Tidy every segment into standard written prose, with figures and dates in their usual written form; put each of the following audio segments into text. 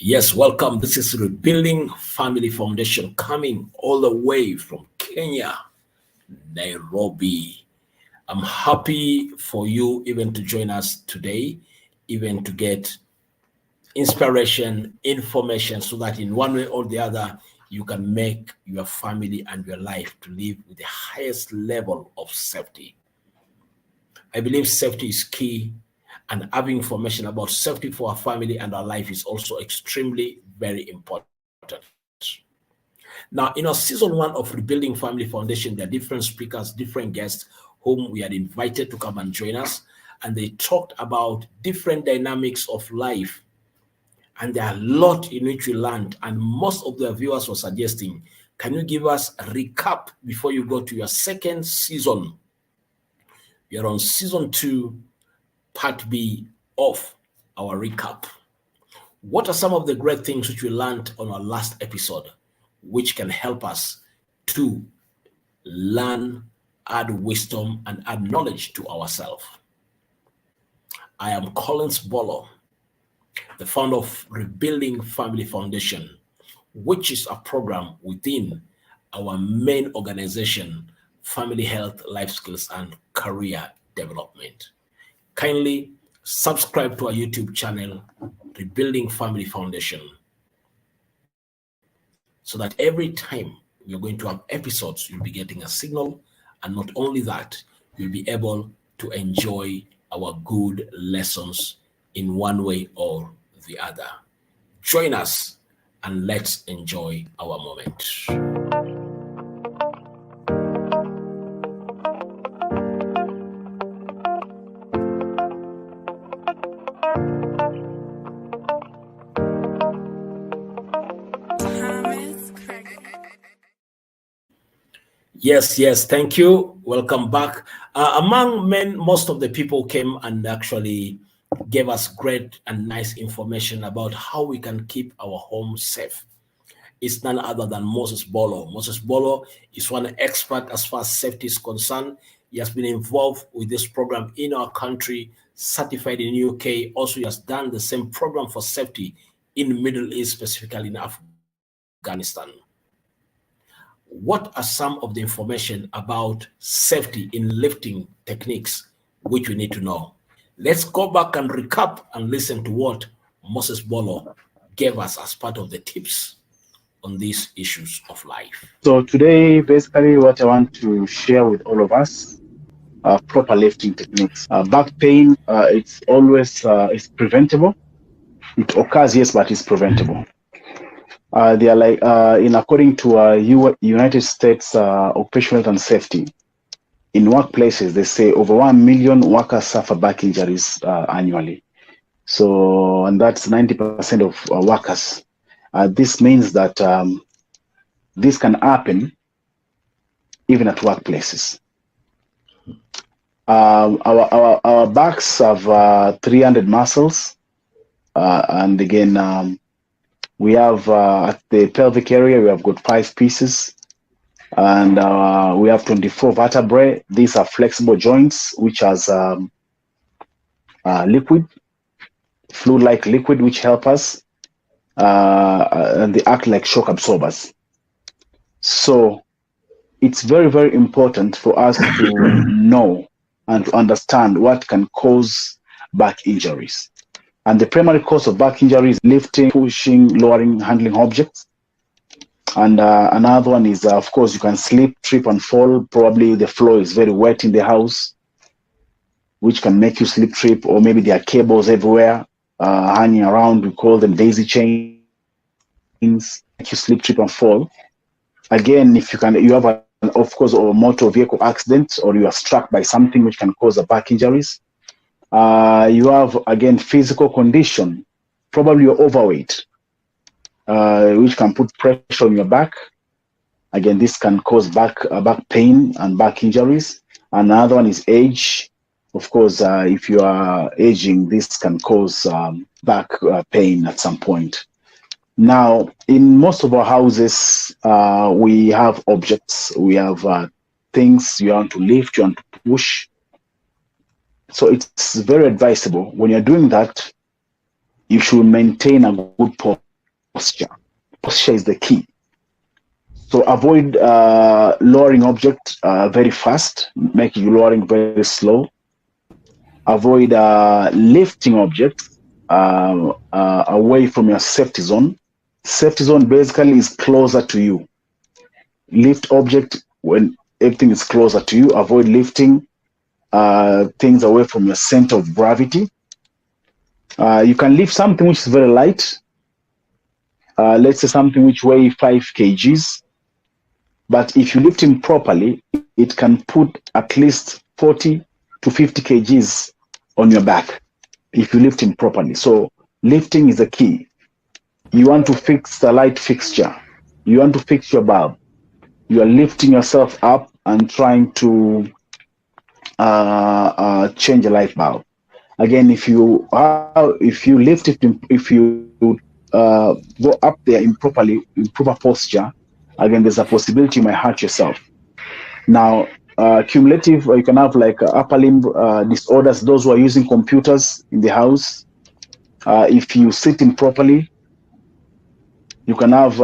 Yes, welcome. This is Rebuilding Family Foundation coming all the way from Kenya, Nairobi. I'm happy for you even to join us today, even to get inspiration, information, so that in one way or the other, you can make your family and your life to live with the highest level of safety. I believe safety is key, and having information about safety for our family and our life is also extremely very important. Now, in our season 1 of Rebuilding Family Foundation, there are different speakers, different guests whom we had invited to come and join us, and they talked about different dynamics of life. And there are a lot in which we learned, and most of the viewers were suggesting, can you give us a recap before you go to your second season? We are on season 2, part B of our recap. What are some of the great things which we learned on our last episode, which can help us to learn, add wisdom, and add knowledge to ourselves? I am Collins Bolo, the founder of Rebuilding Family Foundation, which is a program within our main organization, Family Health, Life Skills, and Career Development. Kindly subscribe to our YouTube channel, Rebuilding Family Foundation, so that every time we're going to have episodes, you'll be getting a signal. And not only that, you'll be able to enjoy our good lessons in one way or the other. Join us and let's enjoy our moment. Yes, thank you. Welcome back. Among men, most of the people came and actually gave us great and nice information about how we can keep our home safe. It's none other than Moses Bolo. Moses Bolo is one expert as far as safety is concerned. He has been involved with this program in our country, certified in UK. Also, he has done the same program for safety in the Middle East, specifically in Afghanistan. What are some of the information about safety in lifting techniques which we need to know? Let's go back and recap and listen to what Moses Bolo gave us as part of the tips on these issues of life. So today, basically what I want to share with all of us are proper lifting techniques. Back pain, it's always it's preventable. It occurs, yes, but it's preventable. They are like, according to United States Occupational Health and Safety, in workplaces, they say over 1 million workers suffer back injuries annually. So, and that's 90% of workers. This means that this can happen even at workplaces. Our backs have 300 muscles, and again, we have at the pelvic area, we have got 5 pieces, and we have 24 vertebrae. These are flexible joints, which has liquid, fluid-like liquid, which help us, and they act like shock absorbers. So it's very, very important for us to know and to understand what can cause back injuries. And the primary cause of back injury is lifting, pushing, lowering, handling objects. And another one is, of course, you can slip, trip, and fall. Probably the floor is very wet in the house, which can make you slip, trip, or maybe there are cables everywhere hanging around. We call them daisy chains. Make you slip, trip, and fall. Again, if you have, of course, a motor vehicle accident, or you are struck by something which can cause a back injuries. You have, again, physical condition probably you're overweight, which can put pressure on your back. Again, this can cause back pain and back injuries. Another one is age. Of course, if you are aging, this can cause back pain at some point. Now, in most of our houses, we have objects, we have things you want to lift, you want to push. So it's very advisable when you're doing that, you should maintain a good posture. Posture is the key. So avoid lowering object very fast, make you lowering very slow. Avoid lifting objects away from your safety zone. Safety zone basically is closer to you. Lift object when everything is closer to you. Avoid lifting things away from your center of gravity. You can lift something which is very light. Let's say something which weighs 5 kgs. But if you lift it properly, it can put at least 40 to 50 kgs on your back if you lift it properly. So lifting is the key. You want to fix the light fixture. You want to fix your bulb. You are lifting yourself up and trying to change a light bulb. Again, if you lift it, if you go up there improperly, in proper posture, again, there's a possibility you might hurt yourself. Now, cumulative, you can have like upper limb disorders, those who are using computers in the house. If you sit improperly, you can have,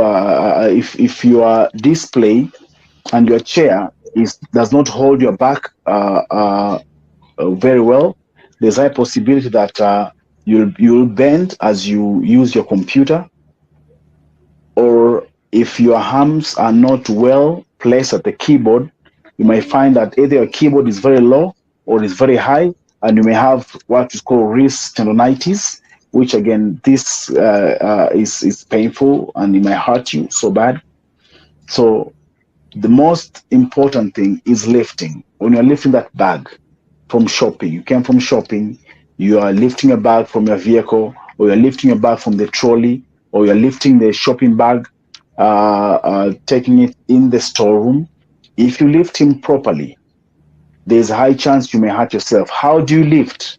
if your display and your chair does not hold your back very well, there's a possibility that you'll bend as you use your computer, or if your arms are not well placed at the keyboard, you may find that either your keyboard is very low or is very high, and you may have what is called wrist tendonitis, which again, this is painful and it may hurt you so bad. So the most important thing is lifting. When you're lifting that bag from shopping, you came from shopping, you are lifting a bag from your vehicle, or you're lifting a bag from the trolley, or you're lifting the shopping bag, taking it in the storeroom. If you lift him properly, there's a high chance you may hurt yourself. How do you lift?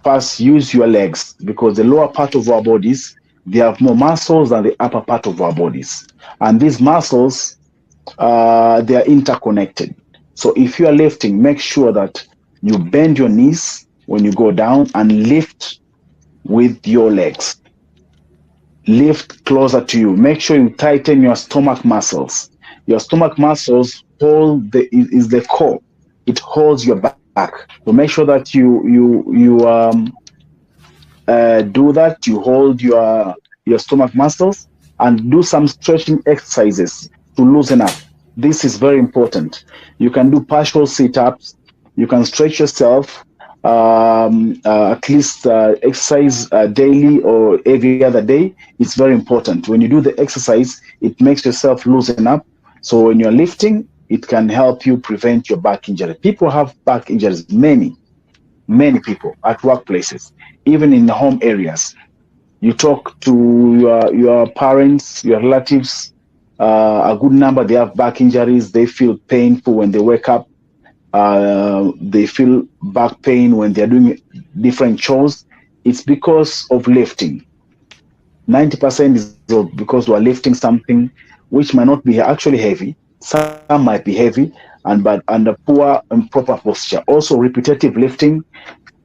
First, use your legs, because the lower part of our bodies, they have more muscles than the upper part of our bodies. And these muscles, they are interconnected. So if you are lifting, make sure that you bend your knees when you go down and lift with your legs. Lift closer to you. Make sure you tighten your stomach muscles. Your stomach muscles is the core. It holds your back. So make sure that you do that. You hold your stomach muscles and do some stretching exercises to loosen up. This is very important. You can do partial sit-ups. You can stretch yourself, at least exercise daily or every other day. It's very important. When you do the exercise, it makes yourself loosen up. So when you're lifting, it can help you prevent your back injury. People have back injuries, many people at workplaces, even in the home areas. You talk to your parents, your relatives, a good number, they have back injuries. They feel painful when they wake up. They feel back pain when they're doing different chores. It's because of lifting. 90% is because we're lifting something which might not be actually heavy. Some might be heavy, but under poor and proper posture. Also, repetitive lifting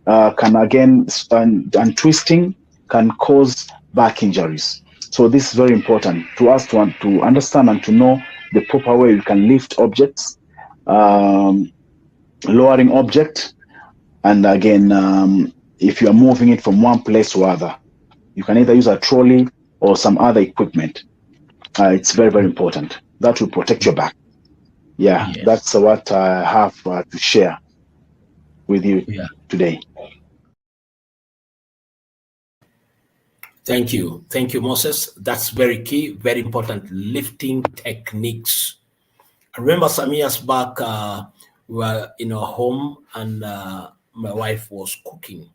can again, and twisting can cause back injuries. So this is very important to us to understand and to know the proper way we can lift objects, lowering object, and again, if you are moving it from one place to other, you can either use a trolley or some other equipment. It's very, very important. That will protect your back. Yeah, yes. That's what I have to share with you today. Thank you, Moses. That's very key, very important. Lifting techniques. I remember some years back, we were in our home and my wife was cooking.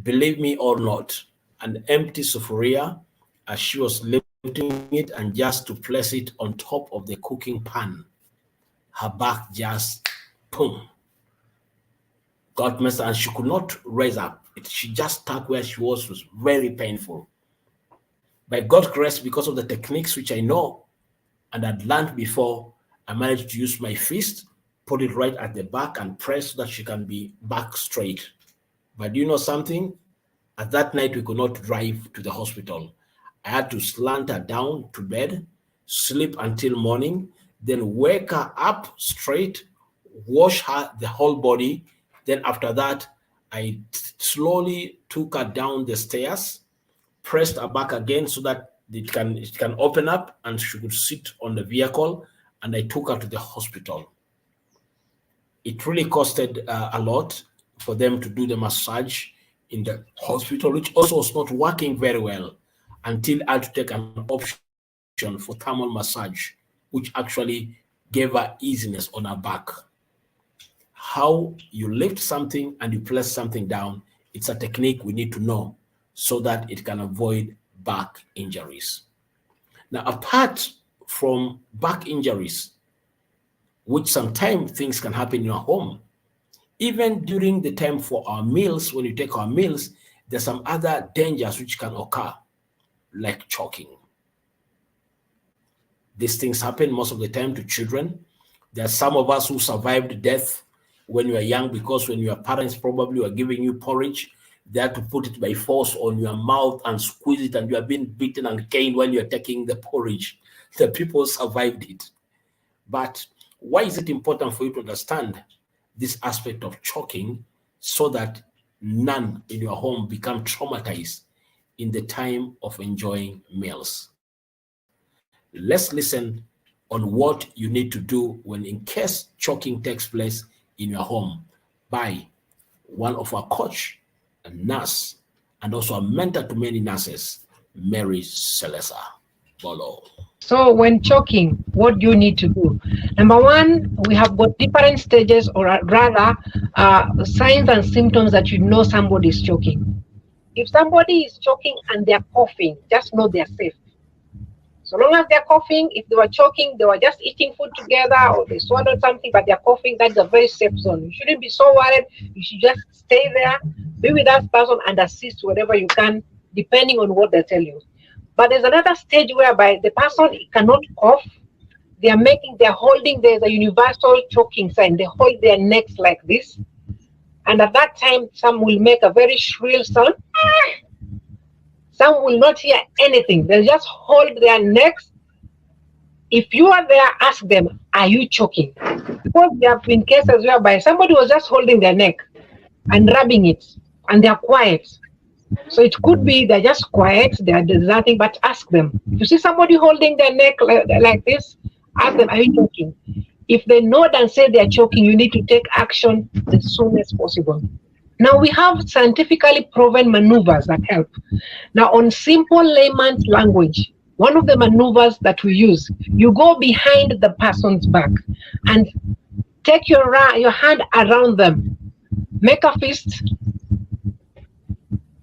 Believe me or not, an empty sophoria as she was lifting it, and just to place it on top of the cooking pan, her back just, boom, got messed up, and she could not raise up. She just stuck where she was very painful. By God's grace, because of the techniques which I know and had learned before, I managed to use my fist, put it right at the back, and press so that she can be back straight. But you know something? At that night, we could not drive to the hospital. I had to slant her down to bed, sleep until morning, then wake her up straight, wash her the whole body. Then after that, I slowly took her down the stairs, pressed her back again so that it can open up and she could sit on the vehicle, and I took her to the hospital. It really costed a lot for them to do the massage in the hospital, which also was not working very well until I had to take an option for thermal massage, which actually gave her easiness on her back. How you lift something and you place something down, it's a technique we need to know so that it can avoid back injuries. Now, apart from back injuries, which sometimes things can happen in your home, even during the time for our meals, when you take our meals, there's some other dangers which can occur, like choking. These things happen most of the time to children. There are some of us who survived death when you were young because when your parents probably were giving you porridge, they had to put it by force on your mouth and squeeze it, and you are being beaten and caned while you're taking the porridge. The people survived it. But why is it important for you to understand this aspect of choking so that none in your home become traumatized in the time of enjoying meals? Let's listen on what you need to do when in case choking takes place in your home by one of our coach, a nurse, and also a mentor to many nurses, Mary Selesa Bolo. So when choking, what do you need to do? Number one, we have got different stages, or rather signs and symptoms that you know somebody is choking. If somebody is choking and they're coughing, just know they're safe. So long as they're coughing, if they were choking, they were just eating food together or they swallowed something, but they're coughing, that's a very safe zone. You shouldn't be so worried. You should just stay there, be with that person and assist wherever you can, depending on what they tell you. But there's another stage whereby the person cannot cough. They're holding, there's a universal choking sign. They hold their necks like this. And at that time, some will make a very shrill sound. Some will not hear anything. They'll just hold their necks. If you are there, ask them, are you choking? Because there have been cases whereby somebody was just holding their neck and rubbing it, and they're quiet. So it could be they're just quiet, there's nothing, but ask them. If you see somebody holding their neck like this, ask them, are you choking? If they nod and say they're choking, you need to take action as soon as possible. Now we have scientifically proven maneuvers that help. Now on simple layman's language, one of the maneuvers that we use, you go behind the person's back and take your hand around them. Make a fist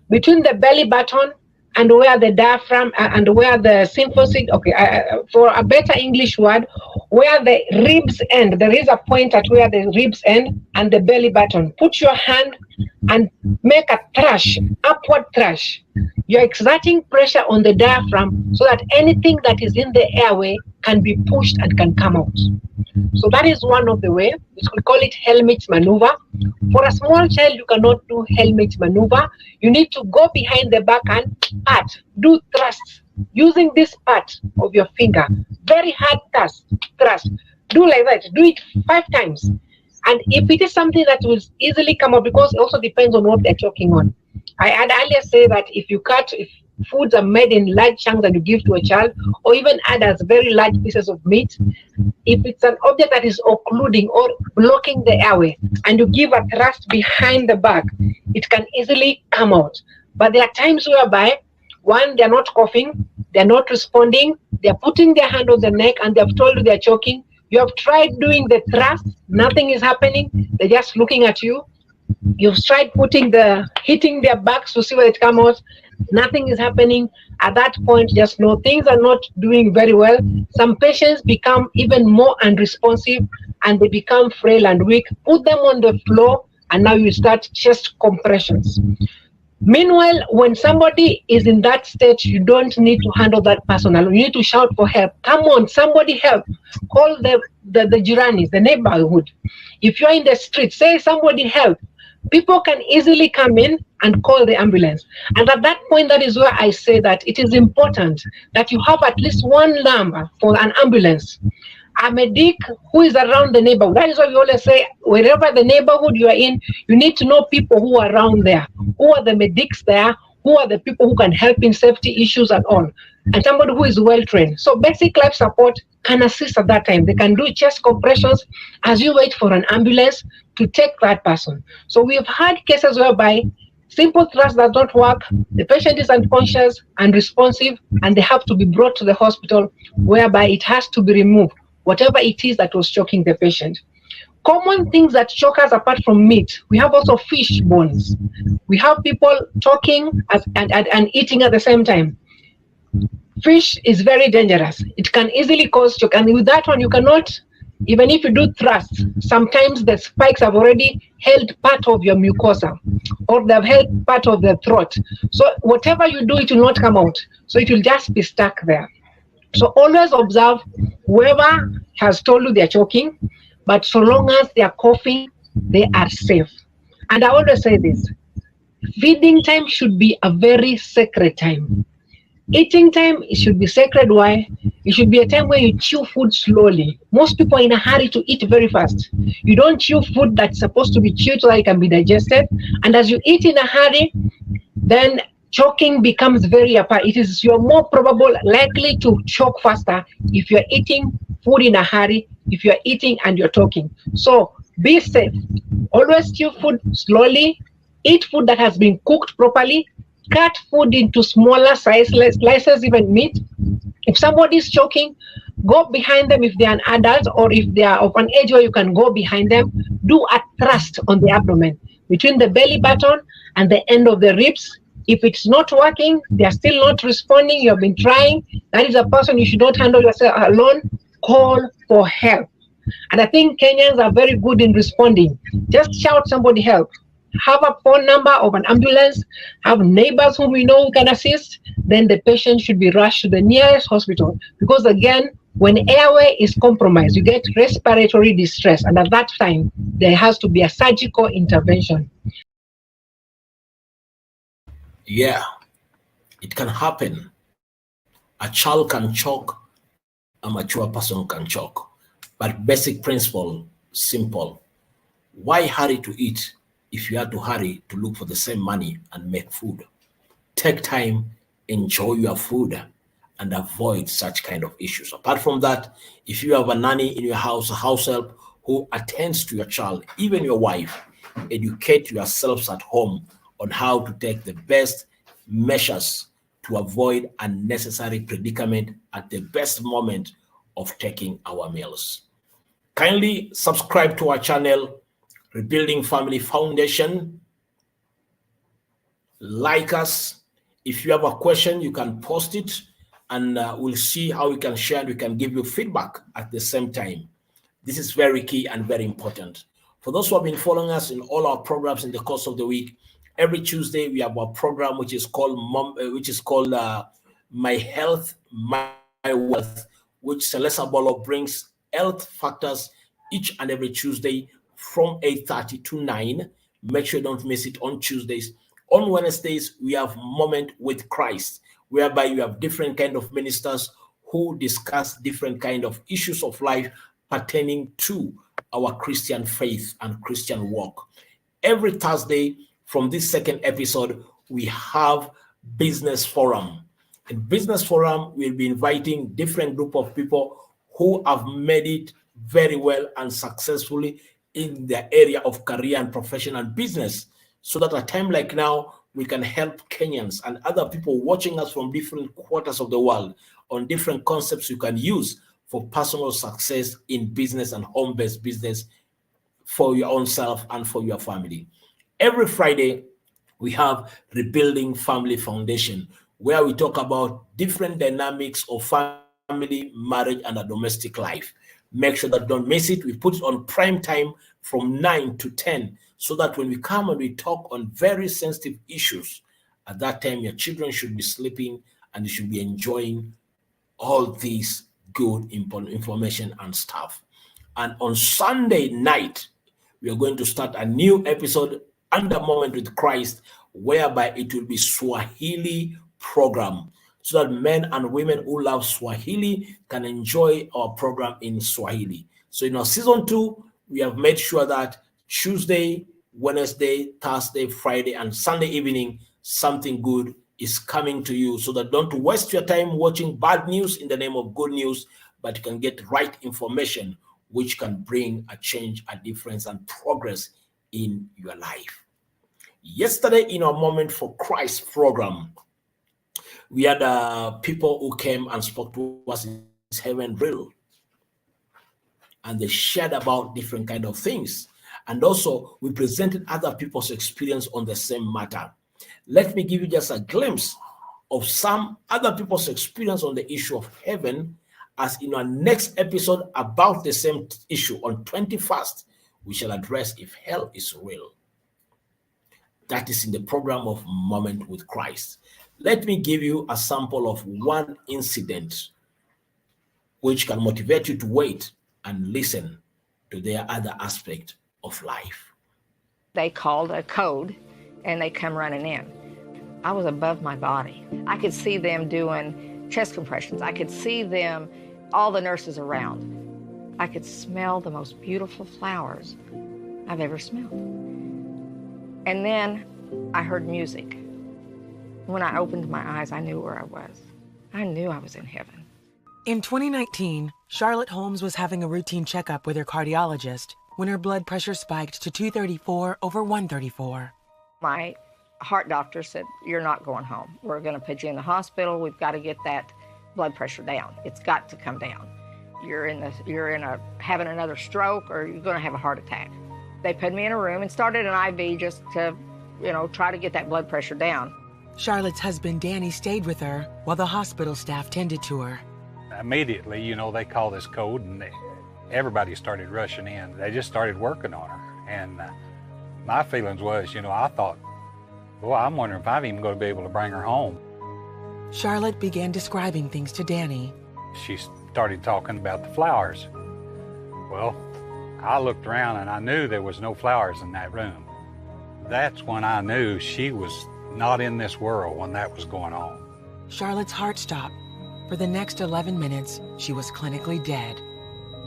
between the belly button and where the diaphragm and where the symphysis, for a better English word, where the ribs end. There is a point at where the ribs end and the belly button. Put your hand and make a thrush, upward thrush. You're exerting pressure on the diaphragm so that anything that is in the airway can be pushed and can come out. So that is one of the ways. We call it helmet maneuver. For a small child, you cannot do helmet maneuver. You need to go behind the back and pat, do thrusts using this part of your finger. Very hard thrust. Do like that. Do it 5 times. And if it is something that will easily come up, because it also depends on what they're choking on. I had earlier said that if foods are made in large chunks and you give to a child, or even others, very large pieces of meat, if it's an object that is occluding or blocking the airway, and you give a thrust behind the back, it can easily come out. But there are times whereby, one, they're not coughing, they're not responding, they're putting their hand on the neck and they've told you they're choking. You have tried doing the thrust, nothing is happening, they're just looking at you. You've tried hitting their backs to see where it comes out, nothing is happening, at that point, just know things are not doing very well. Some patients become even more unresponsive and they become frail and weak. Put them on the floor and now you start chest compressions. Meanwhile, when somebody is in that state, you don't need to handle that person alone. You need to shout for help. Come on, somebody help. Call the Jiranis, the neighborhood. If you're in the street, say somebody help. People can easily come in and call the ambulance. And at that point, that is where I say that it is important that you have at least one number for an ambulance. A medic who is around the neighborhood. That is why we always say, wherever the neighborhood you are in, you need to know people who are around there. Who are the medics there? Who are the people who can help in safety issues and all? And somebody who is well trained. So basic life support can assist at that time. They can do chest compressions as you wait for an ambulance to take that person. So we have had cases whereby simple thrust does not work, the patient is unconscious, unresponsive, and they have to be brought to the hospital, whereby it has to be removed, whatever it is that was choking the patient. Common things that choke us apart from meat, we have also fish bones. We have people talking and eating at the same time. Fish is very dangerous. It can easily cause choke, and with that one you cannot, even if you do thrust, sometimes the spikes have already held part of your mucosa or they've held part of the throat. So whatever you do, it will not come out. So it will just be stuck there. So always observe whoever has told you they're choking, but so long as they are coughing, they are safe. And I always say this, feeding time should be a very sacred time. Eating time, it should be sacred. Why? It should be a time where you chew food slowly. Most people are in a hurry to eat very fast. You don't chew food that's supposed to be chewed so that it can be digested. And as you eat in a hurry, then choking becomes very apparent. You're more probable, likely to choke faster if you're eating food in a hurry, if you're eating and you're talking. So be safe. Always chew food slowly. Eat food that has been cooked properly. Cut food into smaller slices, even meat. If somebody is choking, go behind them if they are an adult, or if they are of an age where you can go behind them. Do a thrust on the abdomen between the belly button and the end of the ribs. If it's not working, they are still not responding, you have been trying, that is a person you should not handle yourself alone. Call for help. And I think Kenyans are very good in responding. Just shout somebody help. Have a phone number of an ambulance, have neighbors whom we know who can assist, then the patient should be rushed to the nearest hospital. Because again, when airway is compromised, you get respiratory distress, and at that time, there has to be a surgical intervention. Yeah, it can happen. A child can choke, a mature person can choke. But basic principle, simple. Why hurry to eat if you have to hurry to look for the same money and make food? Take time, enjoy your food, and avoid such kind of issues. Apart from that, if you have a nanny in your house, a house help who attends to your child, even your wife, educate yourselves at home on how to take the best measures to avoid unnecessary predicament at the best moment of taking our meals. Kindly subscribe to our channel, Rebuilding Family Foundation. Like us. If you have a question, you can post it, and we'll see how we can share and we can give you feedback at the same time. This is very key and very important. For those who have been following us in all our programs in the course of the week, every Tuesday we have a program which is called My Health, My Wealth, which Celeste Abolo brings health factors each and every Tuesday from 8:30 to 9. Make sure you don't miss it on Tuesdays. On Wednesdays, we have Moment with Christ, whereby you have different kind of ministers who discuss different kind of issues of life pertaining to our Christian faith and Christian walk. Every Thursday, from this second episode, we have Business Forum. In Business Forum, we'll be inviting different group of people who have made it very well and successfully in the area of career and profession and business, so that at a time like now, we can help Kenyans and other people watching us from different quarters of the world on different concepts you can use for personal success in business and home-based business for your own self and for your family. Every Friday, we have Rebuilding Family Foundation, where we talk about different dynamics of family, marriage, and a domestic life. Make sure that don't miss it. We put it on prime time from 9 to 10, so that when we come and we talk on very sensitive issues, at that time your children should be sleeping and you should be enjoying all these good information and stuff. And on Sunday night, we are going to start a new episode under Moment with Christ, whereby it will be Swahili program, so that men and women who love Swahili can enjoy our program in Swahili. So in our season 2, we have made sure that Tuesday, Wednesday, Thursday, Friday, and Sunday evening, something good is coming to you, so that don't waste your time watching bad news in the name of good news, but you can get right information which can bring a change, a difference, and progress in your life. Yesterday, in our Moment for Christ program, we had people who came and spoke to us in Heaven Real, and they shared about different kind of things. And also, we presented other people's experience on the same matter. Let me give you just a glimpse of some other people's experience on the issue of heaven, as in our next episode about the same issue on 21st, we shall address if hell is real. That is in the program of Moment with Christ. Let me give you a sample of one incident which can motivate you to wait and listen to their other aspect of life. They called a code and they come running in. I was above my body. I could see them doing chest compressions. I could see them, all the nurses around. I could smell the most beautiful flowers I've ever smelled. And then I heard music. When I opened my eyes, I knew where I was. I knew I was in heaven. In 2019, Charlotte Holmes was having a routine checkup with her cardiologist when her blood pressure spiked to 234/134. My heart doctor said, "You're not going home. We're going to put you in the hospital. We've got to get that blood pressure down. It's got to come down. You're having another stroke, or you're going to have a heart attack." They put me in a room and started an IV just to, try to get that blood pressure down. Charlotte's husband, Danny, stayed with her while the hospital staff tended to her. Immediately, they called this code, and everybody started rushing in. They just started working on her. And my feelings was, I thought, boy, I'm wondering if I'm even going to be able to bring her home. Charlotte began describing things to Danny. She started talking about the flowers. Well, I looked around and I knew there was no flowers in that room. That's when I knew she was not in this world when that was going on. Charlotte's heart stopped. For the next 11 minutes, she was clinically dead.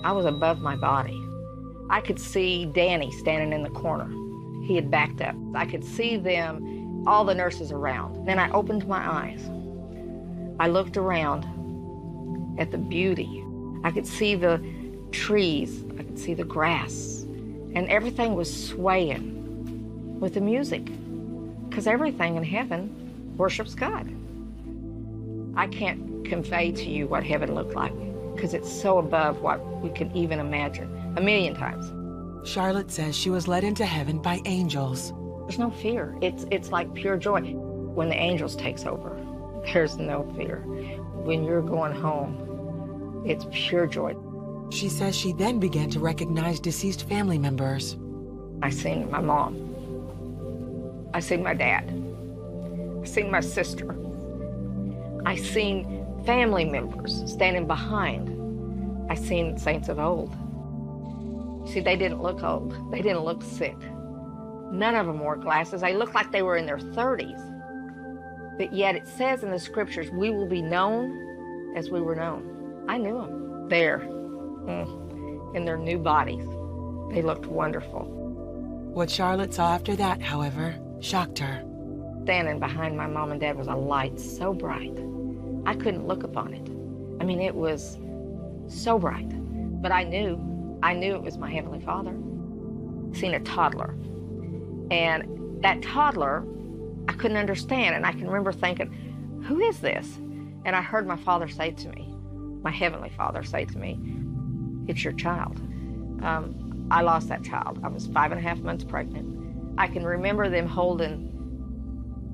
I was above my body. I could see Danny standing in the corner. He had backed up. I could see them, all the nurses around. Then I opened my eyes. I looked around at the beauty. I could see the trees. I could see the grass. And everything was swaying with the music, because everything in heaven worships God. I can't convey to you what heaven looked like, because it's so above what we can even imagine, 1,000,000 times. Charlotte says she was led into heaven by angels. There's no fear. It's like pure joy. When the angels takes over, there's no fear. When you're going home, it's pure joy. She says she then began to recognize deceased family members. I seen my mom. I seen my dad. I seen my sister. I seen family members standing behind. I seen saints of old. See, they didn't look old. They didn't look sick. None of them wore glasses. They looked like they were in their 30s. But yet it says in the scriptures, we will be known as we were known. I knew them there in their new bodies. They looked wonderful. What Charlotte saw after that, however, shocked her. Standing behind my mom and dad was a light so bright. I couldn't look upon it. I mean, it was so bright. But I knew it was my Heavenly Father. Seen a toddler. And that toddler, I couldn't understand. And I can remember thinking, who is this? And I heard my Father say to me, my Heavenly Father say to me, it's your child. I lost that child. I was 5.5 months pregnant. I can remember them holding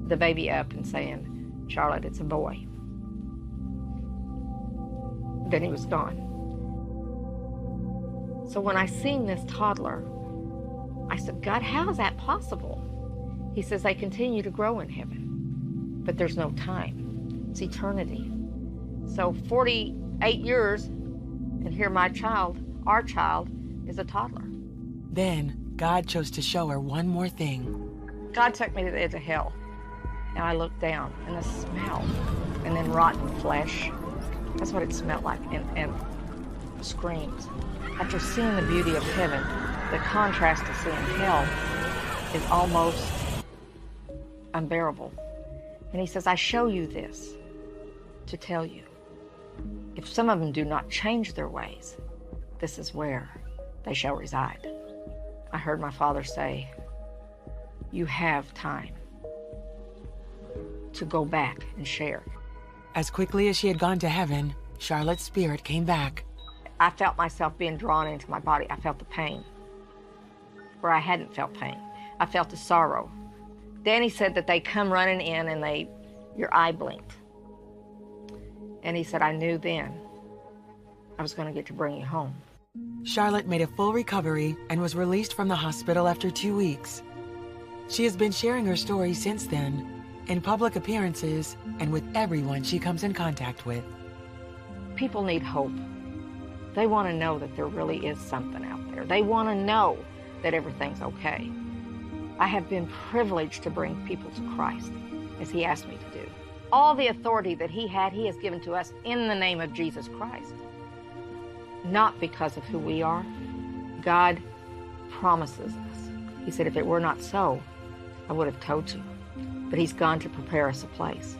the baby up and saying, "Charlotte, it's a boy." Then he was gone. So when I seen this toddler, I said, "God, how is that possible?" He says, "They continue to grow in heaven, but there's no time. It's eternity." So 48 years, and here my child, our child, is a toddler. Then God chose to show her one more thing. God took me to the edge of hell, and I looked down, and the smell, and then rotten flesh. That's what it smelled like, and screams. After seeing the beauty of heaven, the contrast to seeing hell is almost unbearable. And he says, "I show you this to tell you, if some of them do not change their ways, this is where they shall reside." I heard my father say, "You have time to go back and share." As quickly as she had gone to heaven, Charlotte's spirit came back. I felt myself being drawn into my body. I felt the pain where I hadn't felt pain. I felt the sorrow. Danny said that they come running in and your eye blinked. And he said, "I knew then I was going to get to bring you home." Charlotte made a full recovery and was released from the hospital after 2 weeks. She has been sharing her story since then, in public appearances and with everyone she comes in contact with. People need hope. They want to know that there really is something out there. They want to know that everything's okay. I have been privileged to bring people to Christ, as he asked me to do. All the authority that he had, he has given to us in the name of Jesus Christ. Not because of who we are. God promises us. He said, "If it were not so, I would have told you." But he's gone to prepare us a place.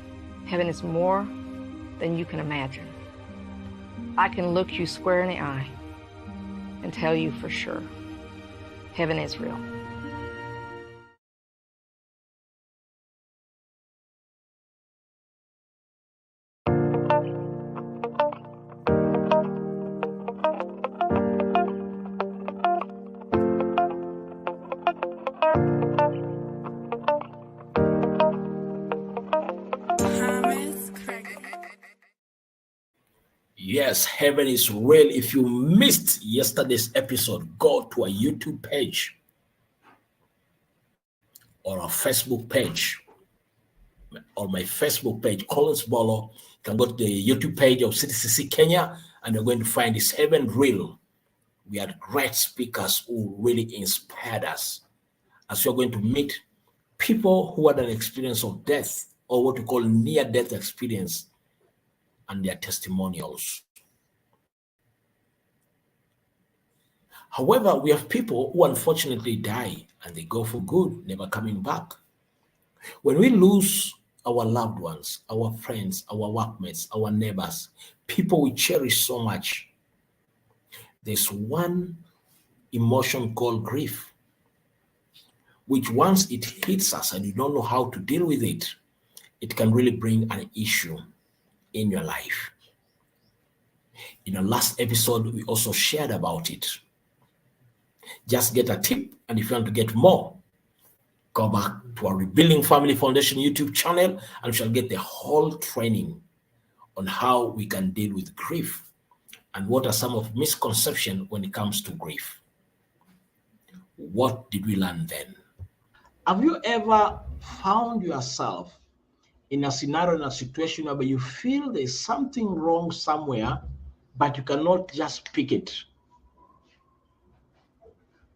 Heaven is more than you can imagine. I can look you square in the eye and tell you for sure, heaven is real. Yes, heaven is real. If you missed yesterday's episode, go to our YouTube page or our Facebook page, or my Facebook page, Collins Bolo. You can go to the YouTube page of CTCC Kenya, and you're going to find this heaven real. We had great speakers who really inspired us, as you're going to meet people who had an experience of death, or what we call near-death experience, and their testimonials. However, we have people who unfortunately die and they go for good, never coming back. When we lose our loved ones, our friends, our workmates, our neighbors, people we cherish so much, there's one emotion called grief, which once it hits us and you don't know how to deal with it, it can really bring an issue in your life. In the last episode, we also shared about it. Just get a tip, and if you want to get more, go back to our Rebuilding Family Foundation YouTube channel, and you shall get the whole training on how we can deal with grief and what are some of misconceptions when it comes to grief. What did we learn then? Have you ever found yourself in a scenario, in a situation where you feel there's something wrong somewhere, but you cannot just pick it?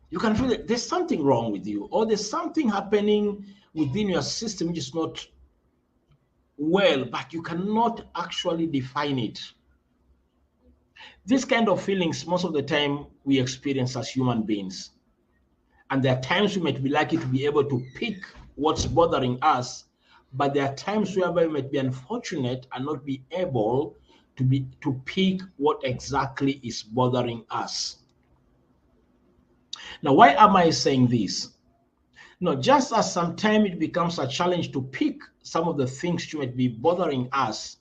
You can feel that there's something wrong with you, or there's something happening within your system which is not well, but you cannot actually define it. This kind of feelings, most of the time, we experience as human beings. And there are times we might be lucky to be able to pick what's bothering us, but there are times whereby we might be unfortunate and not be able to pick what exactly is bothering us. Now, why am I saying this? No, just as sometimes it becomes a challenge to pick some of the things that might be bothering us,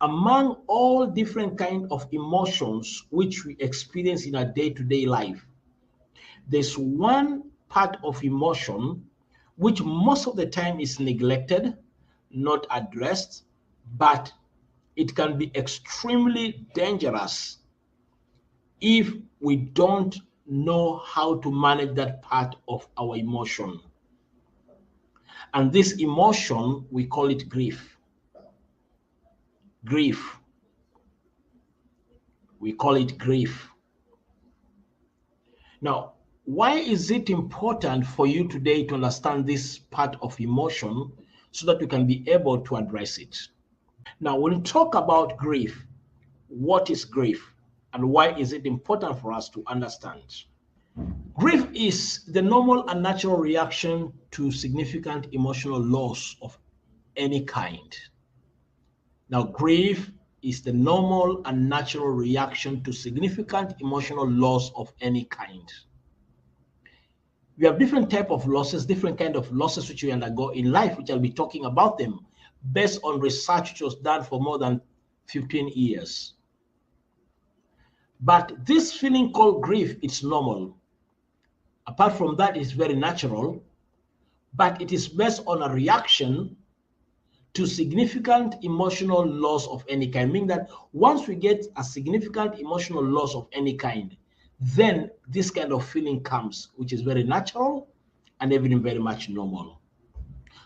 among all different kinds of emotions which we experience in our day-to-day life, there's one part of emotion which most of the time is neglected, not addressed, but it can be extremely dangerous if we don't know how to manage that part of our emotion. And this emotion, we call it grief. Grief. We call it grief. Now, why is it important for you today to understand this part of emotion so that you can be able to address it? Now, when we talk about grief, what is grief and why is it important for us to understand? Grief is the normal and natural reaction to significant emotional loss of any kind. Now, grief is the normal and natural reaction to significant emotional loss of any kind. We have different type of losses, different kind of losses which we undergo in life, which I'll be talking about them based on research which was done for more than 15 years. But this feeling called grief, it's normal. Apart from that, it's very natural, but it is based on a reaction to significant emotional loss of any kind, meaning that once we get a significant emotional loss of any kind, then this kind of feeling comes, which is very natural and even very much normal.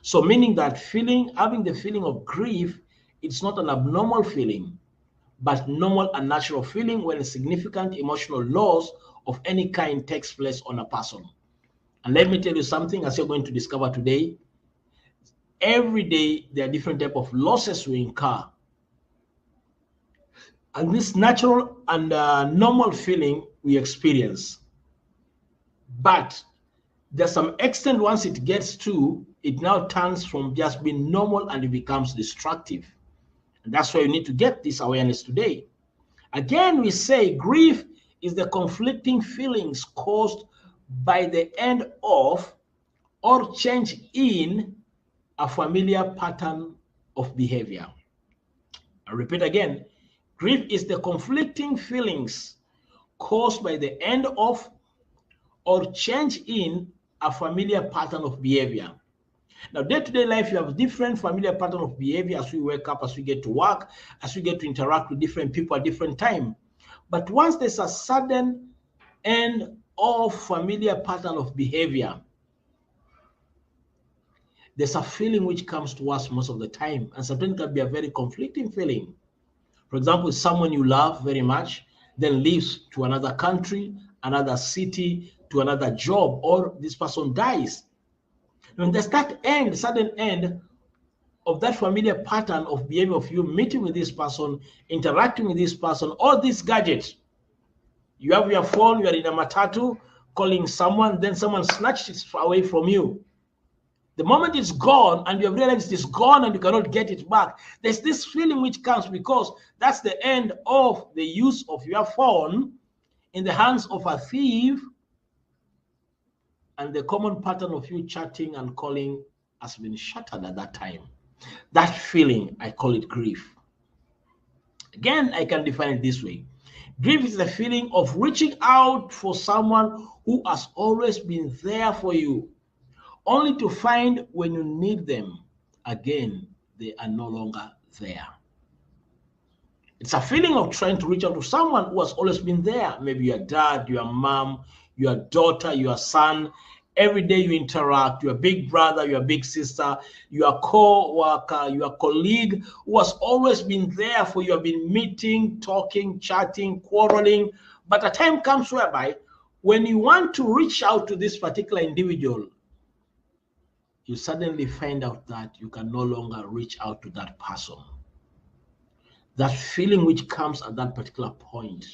So meaning that having the feeling of grief, it's not an abnormal feeling, but normal and natural feeling when a significant emotional loss of any kind takes place on a person. And let me tell you something, as you're going to discover today, every day there are different types of losses we incur. And this natural and normal feeling we experience. But there's some extent once it gets to, it now turns from just being normal and it becomes destructive. And that's why you need to get this awareness today. Again, we say grief is the conflicting feelings caused by the end of or change in a familiar pattern of behavior. I repeat again, grief is the conflicting feelings caused by the end of or change in a familiar pattern of behavior. Now, day-to-day life, you have different familiar pattern of behavior as we wake up, as we get to work, as we get to interact with different people at different time. But once there's a sudden end of familiar pattern of behavior, there's a feeling which comes to us most of the time, and sometimes it can be a very conflicting feeling. For example, someone you love very much, then leaves to another country, another city, to another job, or this person dies. And there's that sudden end of that familiar pattern of behavior of you meeting with this person, interacting with this person, all these gadgets. You have your phone, you are in a matatu, calling someone, then someone snatched it away from you. The moment it's gone and you have realized it's gone and you cannot get it back, there's this feeling which comes because that's the end of the use of your phone in the hands of a thief, and the common pattern of you chatting and calling has been shattered at that time. That feeling, I call it grief. Again, I can define it this way. Grief is the feeling of reaching out for someone who has always been there for you, only to find when you need them, again, they are no longer there. It's a feeling of trying to reach out to someone who has always been there. Maybe your dad, your mom, your daughter, your son. Every day you interact, your big brother, your big sister, your co-worker, your colleague who has always been there for you. Have been meeting, talking, chatting, quarreling. But a time comes whereby when you want to reach out to this particular individual, you suddenly find out that you can no longer reach out to that person. That feeling which comes at that particular point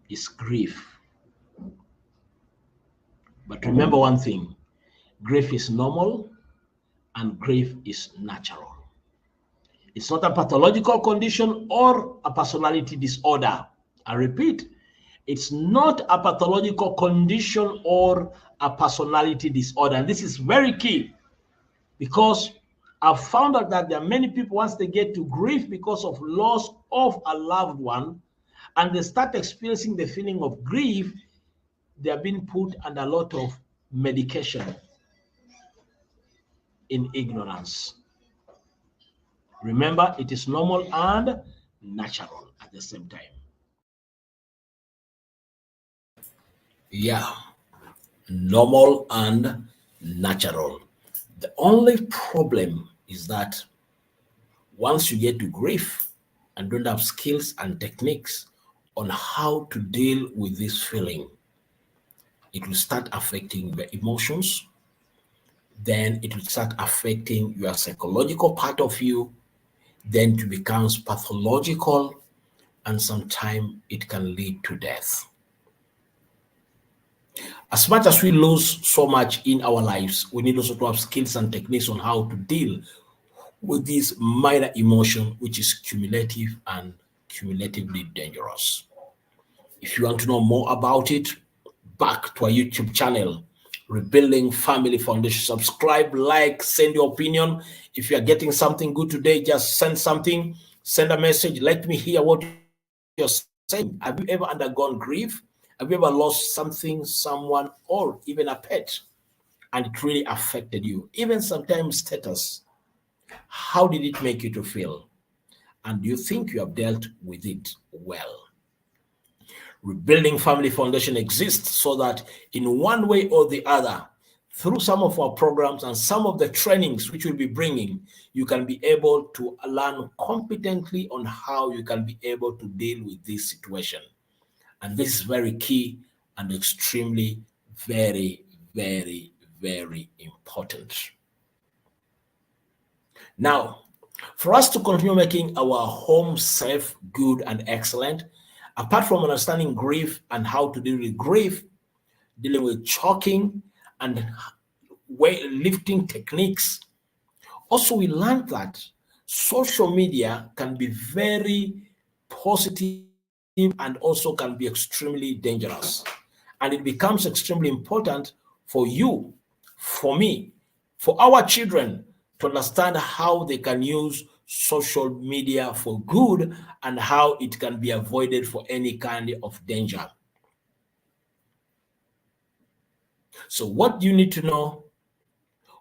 is grief. But remember one thing, grief is normal and grief is natural. It's not a pathological condition or a personality disorder. I repeat, it's not a pathological condition or a personality disorder. And this is very key because I've found out that there are many people, once they get to grief because of loss of a loved one, and they start experiencing the feeling of grief, they are being put under a lot of medication. in ignorance. Remember, it is normal and natural at the same time. Yeah, normal and natural. The only problem is that once you get to grief and don't have skills and techniques on how to deal with this feeling, it will start affecting your emotions. Then it will start affecting your psychological part of you. Then it becomes pathological, and sometimes it can lead to death. As much as we lose so much in our lives, we need also to have skills and techniques on how to deal with this minor emotion, which is cumulative and cumulatively dangerous. If you want to know more about it, back to our YouTube channel, Rebuilding Family Foundation. Subscribe, like, send your opinion. If you are getting something good today, just send something, send a message. Let me hear what you're saying. Have you ever undergone grief? Have you ever lost something, someone, or even a pet, and it really affected you? Even sometimes status. How did it make you to feel? And do you think you have dealt with it well? Rebuilding Family Foundation exists so that in one way or the other, through some of our programs and some of the trainings which we'll be bringing, you can be able to learn competently on how you can be able to deal with this situation. And this is very key and extremely, very, very, very important. Now, for us to continue making our home safe, good, and excellent, apart from understanding grief and how to deal with grief, dealing with choking and weightlifting techniques, also we learned that social media can be very positive and also can be extremely dangerous. And it becomes extremely important for you, for me, for our children to understand how they can use social media for good and how it can be avoided for any kind of danger. So what do you need to know?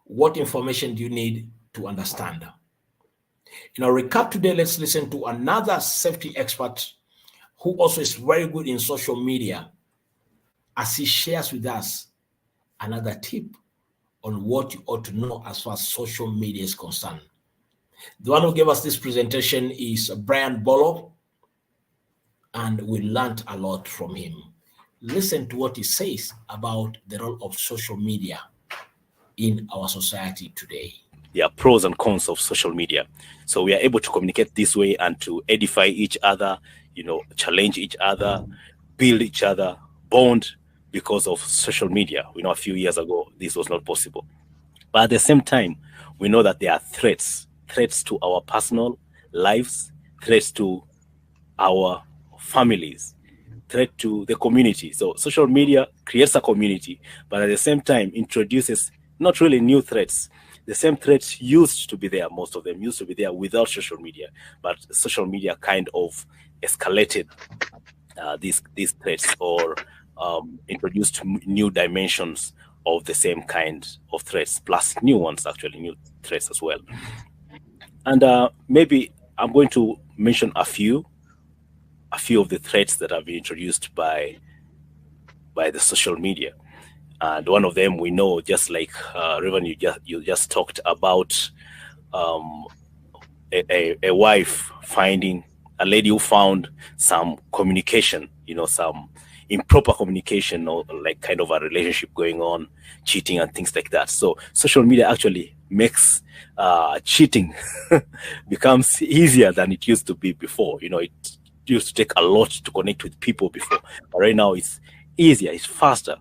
What information do you need to understand? In our recap today, let's listen to another safety expert who also is very good in social media as he shares with us another tip on what you ought to know as far as social media is concerned. The one who gave us this presentation is Brian Bolo, and we learned a lot from him. Listen to what he says about the role of social media in our society today. There are pros and cons of social media. So we are able to communicate this way and to edify each other, challenge each other, build each other, bond because of social media. We know a few years ago, this was not possible. But at the same time, we know that there are threats to our personal lives, threats to our families, threat to the community. So social media creates a community, but at the same time introduces not really new threats. The same threats used to be there, most of them used to be there without social media, but social media kind of escalated these threats or introduced new dimensions of the same kind of threats, plus new ones, actually, new threats as well. And maybe I'm going to mention a few of the threats that have been introduced by the social media. And one of them we know, just like Reverend, you just talked about a wife finding, a lady who found some communication, some improper communication or like kind of a relationship going on, cheating and things like that. So social media actually makes cheating becomes easier than it used to be before. It used to take a lot to connect with people before, but right now it's easier, it's faster,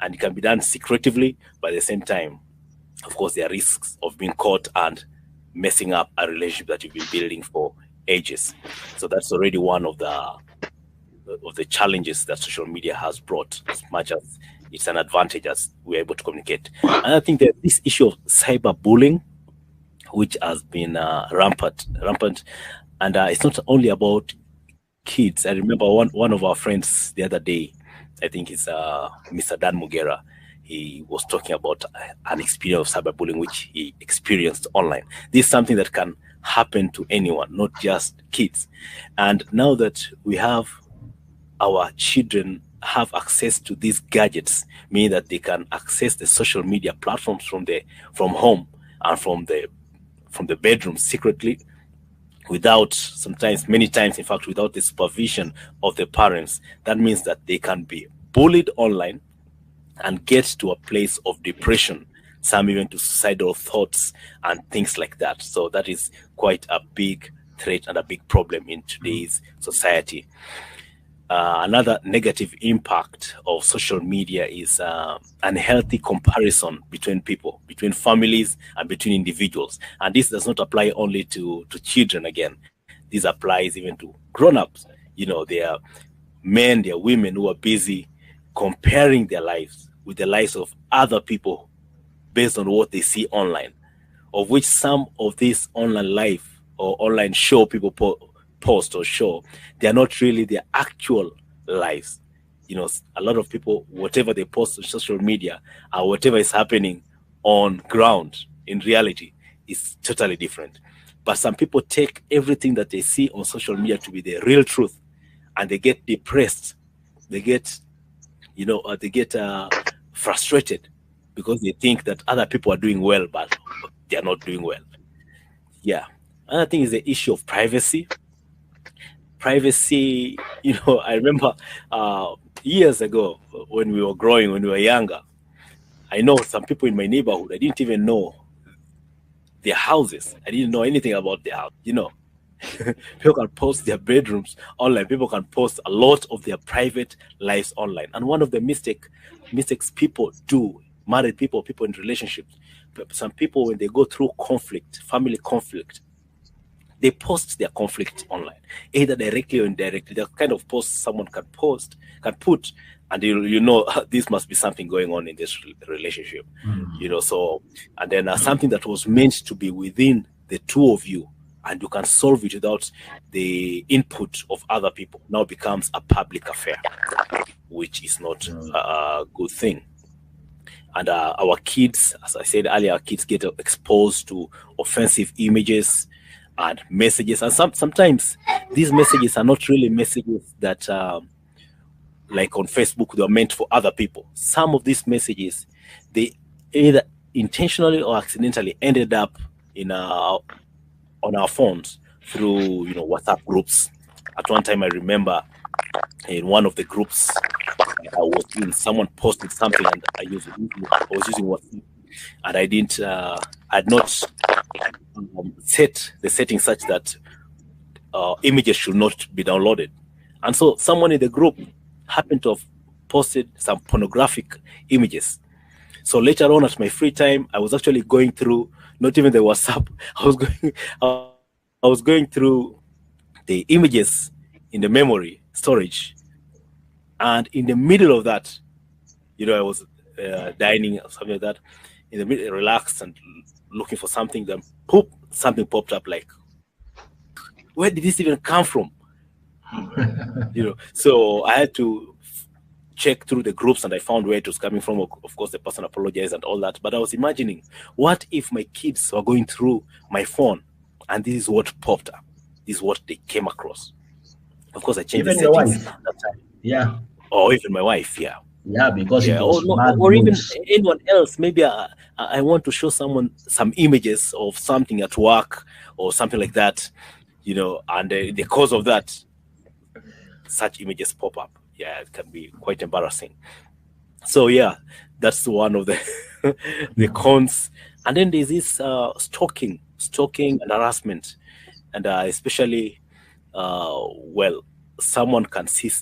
and it can be done secretively. But at the same time, of course, there are risks of being caught and messing up a relationship that you've been building for ages. So that's already one of the challenges that social media has brought, as much as it's an advantage as we're able to communicate. And I think that this issue of cyberbullying, which has been rampant, and it's not only about kids. I remember one of our friends the other day, I think it's Mr. Dan Mugera. he was talking about an experience of cyberbullying which he experienced online. This is something that can happen to anyone, not just kids. And now that we have our children have access to these gadgets, meaning that they can access the social media platforms from home and from the bedroom secretly, without many times, in fact, without the supervision of the parents. That means that they can be bullied online and get to a place of depression, some even to suicidal thoughts and things like that. So that is quite a big threat and a big problem in today's society. Another negative impact of social media is unhealthy comparison between people, between families, and between individuals. And this does not apply only to children again. This applies even to grown-ups. There are men, there are women who are busy comparing their lives with the lives of other people based on what they see online, of which some of this online life or online show people post or show, they are not really their actual lives. A lot of people, whatever they post on social media or whatever is happening on ground in reality is totally different. But some people take everything that they see on social media to be the real truth, and they get depressed. They get frustrated because they think that other people are doing well, but they are not doing well. Yeah. Another thing is the issue of privacy. Privacy, I remember years ago when we were growing, when we were younger, I know some people in my neighborhood, I didn't even know their houses. I didn't know anything about their house, People can post their bedrooms online. People can post a lot of their private lives online. And one of the mistakes people do, married people in relationships, some people, when they go through conflict, family conflict, they post their conflict online, either directly or indirectly. The kind of post someone can put, and this must be something going on in this relationship, So, and then something that was meant to be within the two of you, and you can solve it without the input of other people, now becomes a public affair, which is not a good thing. And our kids, as I said earlier, our kids get exposed to offensive images and messages, and sometimes these messages are not really messages that like on Facebook, they are meant for other people. Some of these messages, they either intentionally or accidentally ended up on our phones through WhatsApp groups. At one time, I remember in one of the groups I was in, someone posted something, and I was using WhatsApp, and I had not set the setting such that images should not be downloaded. And so someone in the group happened to have posted some pornographic images. So later on, at my free time, I was actually going through, not even the WhatsApp, I was going through the images in the memory storage. And in the middle of that, I was dining or something like that, in the middle, relaxed and looking for something, then something popped up like, where did this even come from? So I had to check through the groups, and I found where it was coming from. Of course, the person apologized and all that. But I was imagining, what if my kids were going through my phone and this is what popped up? This is what they came across. Of course, I changed even the your settings wife. at that time. Yeah. Or even my wife, yeah. Yeah, because it was or even anyone else. Maybe I want to show someone some images of something at work or something like that, and the cause of that, such images pop up. Yeah, it can be quite embarrassing. So yeah, that's one of the the cons. And then there's this stalking and harassment, and especially someone can see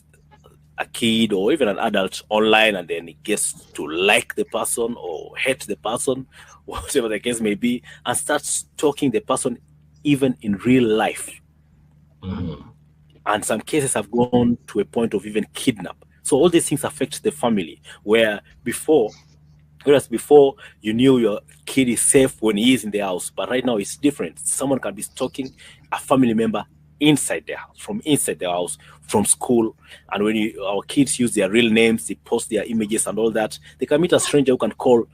a kid or even an adult online, and then he gets to like the person or hate the person, whatever the case may be, and starts stalking the person even in real life. Mm-hmm. And some cases have gone to a point of even kidnap. So all these things affect the family, whereas before you knew your kid is safe when he is in the house, but right now it's different. Someone can be stalking a family member inside their house, from school. And when our kids use their real names, they post their images and all that, they can meet a stranger who can call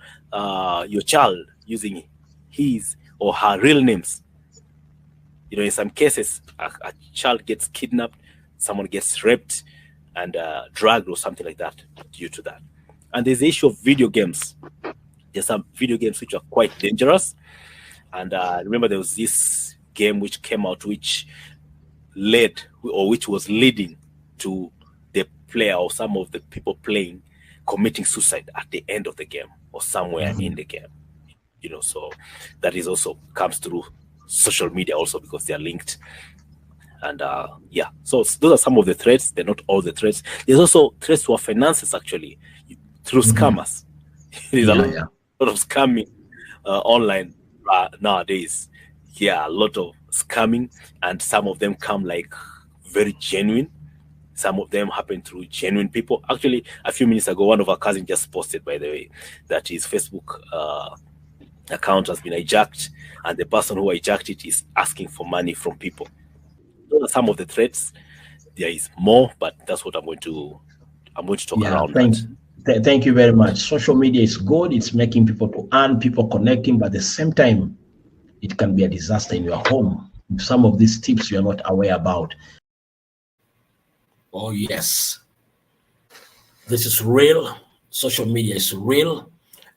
your child using his or her real names. You know, in some cases, a child gets kidnapped, someone gets raped and dragged or something like that due to that. And there's the issue of video games. There's some video games which are quite dangerous. And remember, there was this game which came out which was leading to the player or some of the people playing committing suicide at the end of the game or somewhere in the game. You know, so that is also comes through social media also because they are linked. And yeah, so those are some of the threats. They're not all the threats. There's also threats to our finances actually through scammers. There's a lot of scamming online nowadays. Yeah, a lot of scamming, and some of them come like very genuine. Some of them happen through genuine people. Actually, a few minutes ago, one of our cousins just posted, by the way, that his Facebook account has been hijacked, and the person who hijacked it is asking for money from people. Those are some of the threats. There is more, but that's what I'm going to talk around. Thank you very much. Social media is good. It's making people to earn, people connecting, but at the same time, it can be a disaster in your home. Some of these tips you are not aware about. Oh, yes. This is real. Social media is real.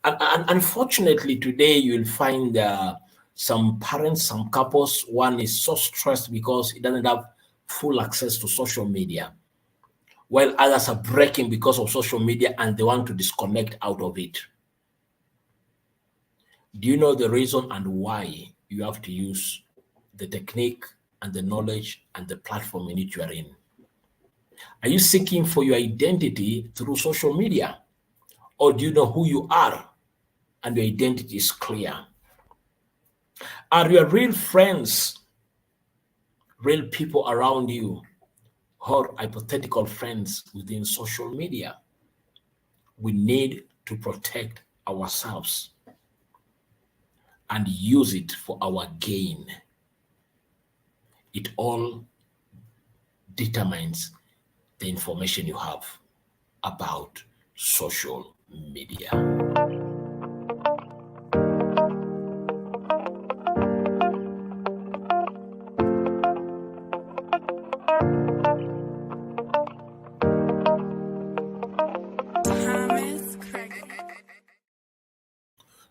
And unfortunately, today you'll find some parents, some couples, one is so stressed because he doesn't have full access to social media, while others are breaking because of social media and they want to disconnect out of it. Do you know the reason and why you have to use the technique and the knowledge and the platform in which you are in? Are you seeking for your identity through social media? Or do you know who you are and your identity is clear? Are your real friends, real people around you, or hypothetical friends within social media? We need to protect ourselves and use it for our gain. It all determines the information you have about social media.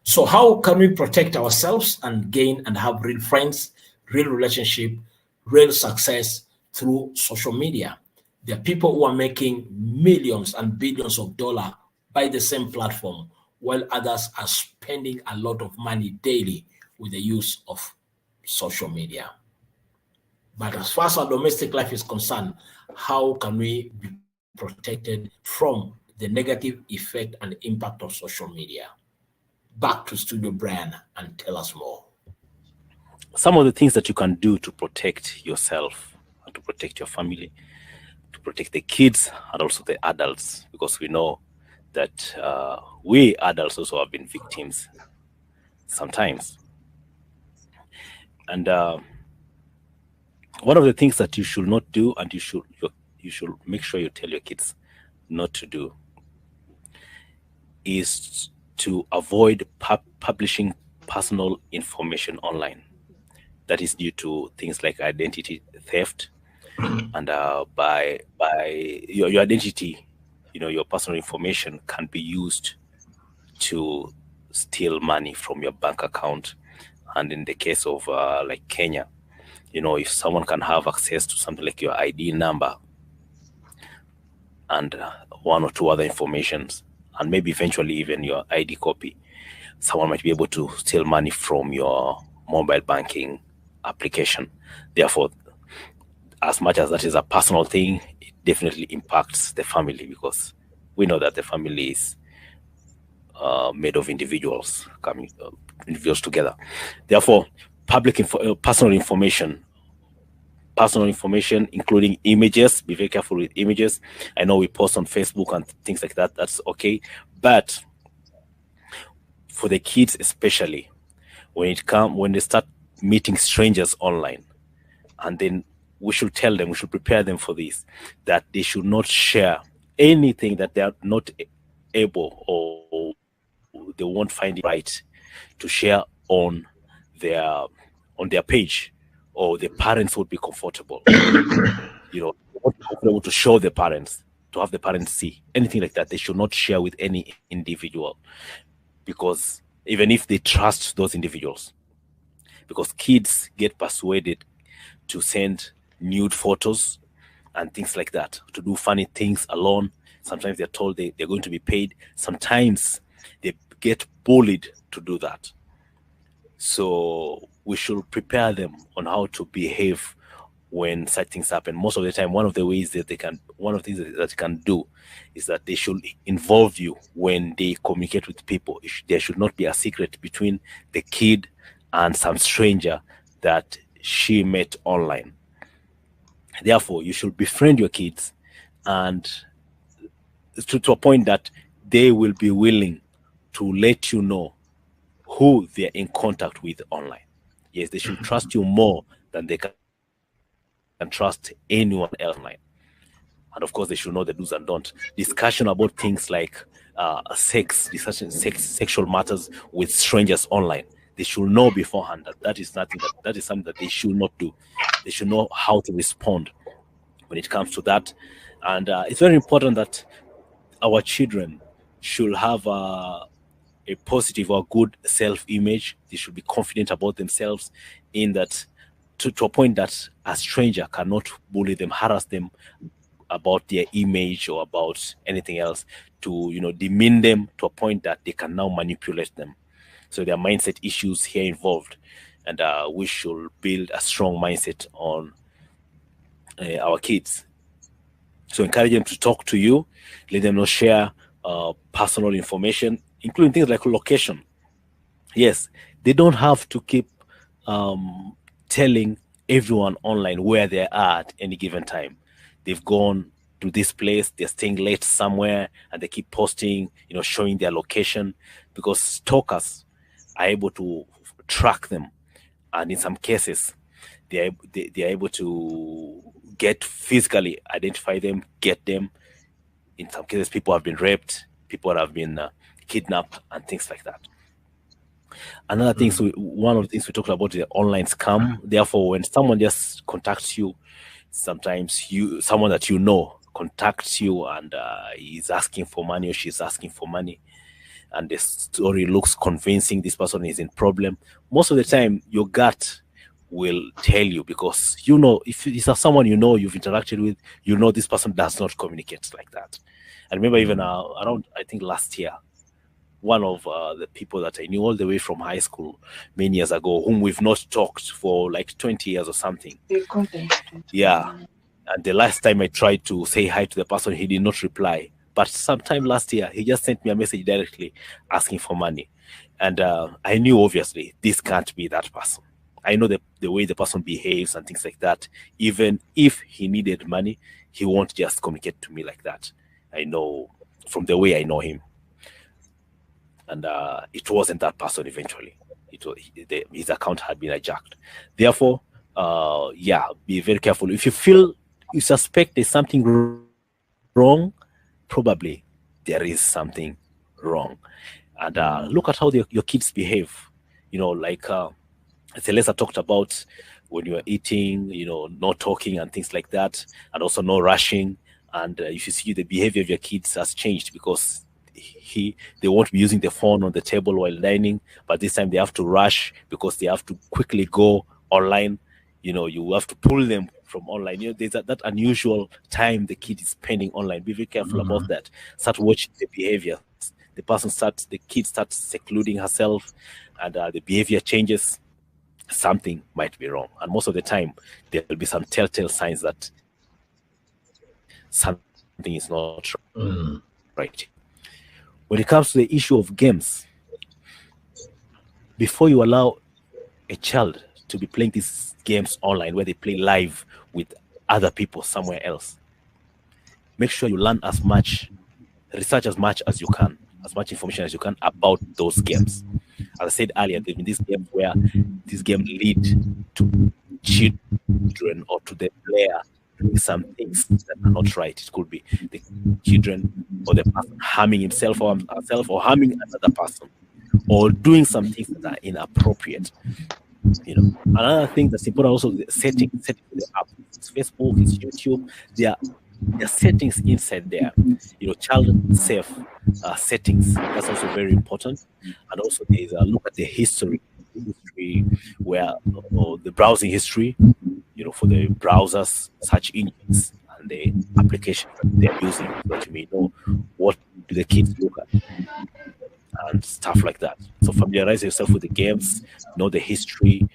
So how can we protect ourselves and gain and have real friends, real relationship, real success through social media? There are people who are making millions and billions of dollars by the same platform, while others are spending a lot of money daily with the use of social media. But as far as our domestic life is concerned, how can we be protected from the negative effect and impact of social media? Back to Studio Brian and tell us more. Some of the things that you can do to protect yourself and to protect your family, to protect the kids and also the adults, because we know that we adults also have been victims sometimes. And one of the things that you should not do, and you should make sure you tell your kids not to do, is to avoid publishing personal information online. That is due to things like identity theft, and by your identity, your personal information can be used to steal money from your bank account. And in the case of like Kenya, if someone can have access to something like your ID number and one or two other informations, and maybe eventually even your ID copy, someone might be able to steal money from your mobile banking application. Therefore, as much as that is a personal thing, it definitely impacts the family, because we know that the family is made of individuals coming individuals together. Therefore, personal information, including images, be very careful with images. I know we post on Facebook and things like that, that's okay. But for the kids especially, when they start meeting strangers online, and then we should tell them, we should prepare them for this, that they should not share anything that they are not able or they won't find it right to share on their page, or the parents would be comfortable. Not comfortable to show the parents, to have the parents see anything like that. They should not share with any individual, because even if they trust those individuals, because kids get persuaded to send nude photos and things like that, to do funny things alone. Sometimes they're told they're going to be paid. Sometimes they get bullied to do that. So we should prepare them on how to behave when such things happen. Most of the time, one of the things that they can do is that they should involve you when they communicate with people. There should not be a secret between the kid and some stranger that she met online. Therefore, you should befriend your kids, and to a point that they will be willing to let you know who they're in contact with online. Yes, they should trust you more than they can trust anyone else online. And of course, they should know the do's and don'ts. Discussion about things like sexual matters with strangers online. They should know beforehand that is something that they should not do. They should know how to respond when it comes to that. And it's very important that our children should have a positive or good self-image. They should be confident about themselves, in that to a point that a stranger cannot bully them, harass them about their image or about anything else, to demean them to a point that they can now manipulate them. So there are mindset issues here involved, and we should build a strong mindset on our kids. So encourage them to talk to you, let them not share personal information, including things like location. Yes, they don't have to keep telling everyone online where they are at any given time. They've gone to this place, they're staying late somewhere, and they keep posting, showing their location, because stalkers are able to track them, and in some cases they are able to physically identify them, get them. In some cases, people have been raped, people have been kidnapped, and things like that. Another thing, so one of the things we talked about is the online scam. Therefore, when someone just contacts you, sometimes someone that contacts you and is asking for money, or she's asking for money, and the story looks convincing, this person is in problem. Most of the time, your gut will tell you, because if it's someone you've interacted with, this person does not communicate like that. I remember even around, I think last year, one of the people that I knew all the way from high school many years ago, whom we've not talked for like 20 years or something. Yeah. And the last time I tried to say hi to the person, he did not reply. But sometime last year, he just sent me a message directly asking for money. And I knew, obviously, this can't be that person. I know the way the person behaves and things like that. Even if he needed money, he won't just communicate to me like that. I know from the way I know him. And it wasn't that person eventually. His account had been hijacked. Therefore, be very careful. If you suspect there's something wrong, probably there is something wrong. And look at how your kids behave. Like Celesta talked about, when you're eating, not talking and things like that, and also no rushing. And if you see the behavior of your kids has changed, because they won't be using the phone on the table while dining, but this time they have to rush because they have to quickly go online. You have to pull them from online. There's that unusual time the kid is spending online. Be very careful about that. Start watching the behavior. The kid starts secluding herself, and the behavior changes. Something might be wrong, and most of the time there will be some telltale signs that something is not right. When it comes to the issue of games, before you allow a child to be playing these games online, where they play live with other people somewhere else, make sure you learn research as much as you can, as much information as you can about those games. As I said earlier, there have been these games where these games lead to children or to the player doing some things that are not right. It could be the children or the person harming himself or herself or harming another person or doing some things that are inappropriate. Another thing that's important also, the setting the app. It's Facebook, it's YouTube. There are settings inside there. Child safe settings. That's also very important. And also there's a look at the history where the browsing history, for the browsers, search engines, and the applications that they're using, so that you may know what do the kids look at and stuff like that. So familiarize yourself with the games, know the history,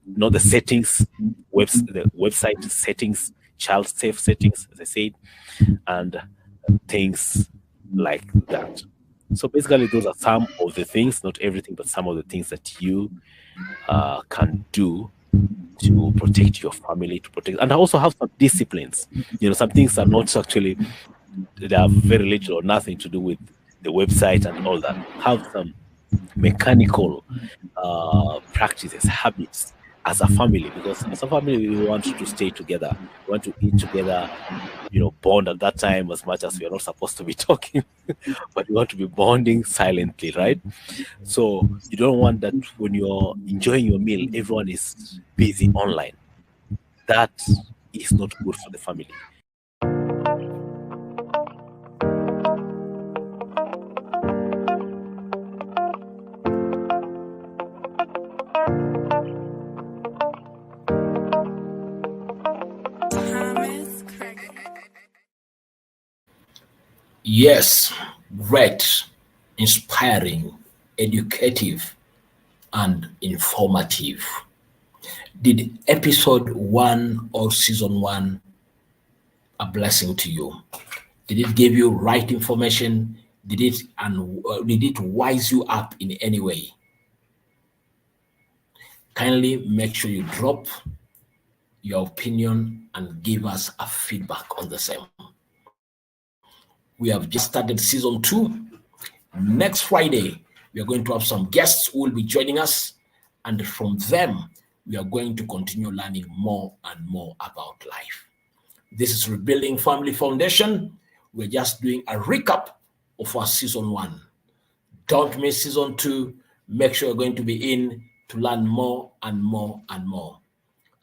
know the settings, the website settings, child safe settings, as I said, and things like that. So basically, those are some of the things, not everything, but some of the things that you can do to protect your family, and also have some disciplines. Some things are not actually, they have very little or nothing to do with the website and all that. Have some mechanical practices, habits as a family, because as a family we want to stay together, we want to eat together, bond at that time as much as we are not supposed to be talking, but we want to be bonding silently, right? So you don't want that when you're enjoying your meal, everyone is busy online. That is not good for the family. Yes, great, inspiring, educative, and informative. Did episode 1 or season 1 a blessing to you? Did it give you right information? Did it wise you up in any way? Kindly make sure you drop your opinion and give us a feedback on the same. We have just started season 2. Next Friday, we are going to have some guests who will be joining us. And from them, we are going to continue learning more and more about life. This is Rebuilding Family Foundation. We're just doing a recap of our season 1. Don't miss season 2. Make sure you're going to be in to learn more and more and more.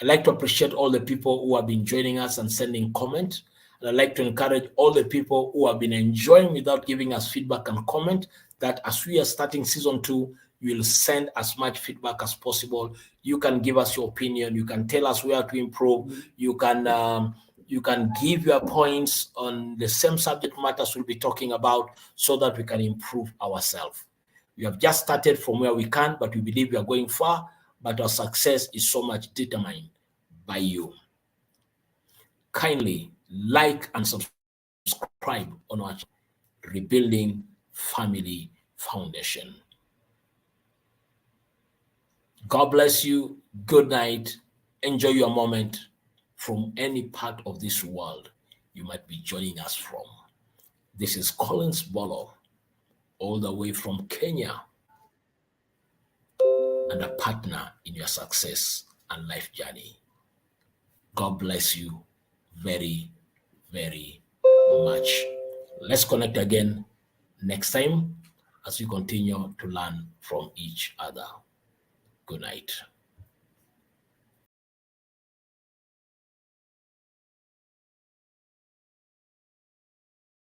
I'd like to appreciate all the people who have been joining us and sending comments. And I'd like to encourage all the people who have been enjoying without giving us feedback and comment that as we are starting season 2, you will send as much feedback as possible. You can give us your opinion. You can tell us where to improve. You can give your points on the same subject matters we'll be talking about so that we can improve ourselves. We have just started from where we can, but we believe we are going far, but our success is so much determined by you. Kindly like and subscribe on our Rebuilding Family Foundation. God bless you. Good night. Enjoy your moment from any part of this world you might be joining us from. This is Collins Bolo, all the way from Kenya, and a partner in your success and life journey. God bless you very, very much. Let's connect again next time as we continue to learn from each other. Good night.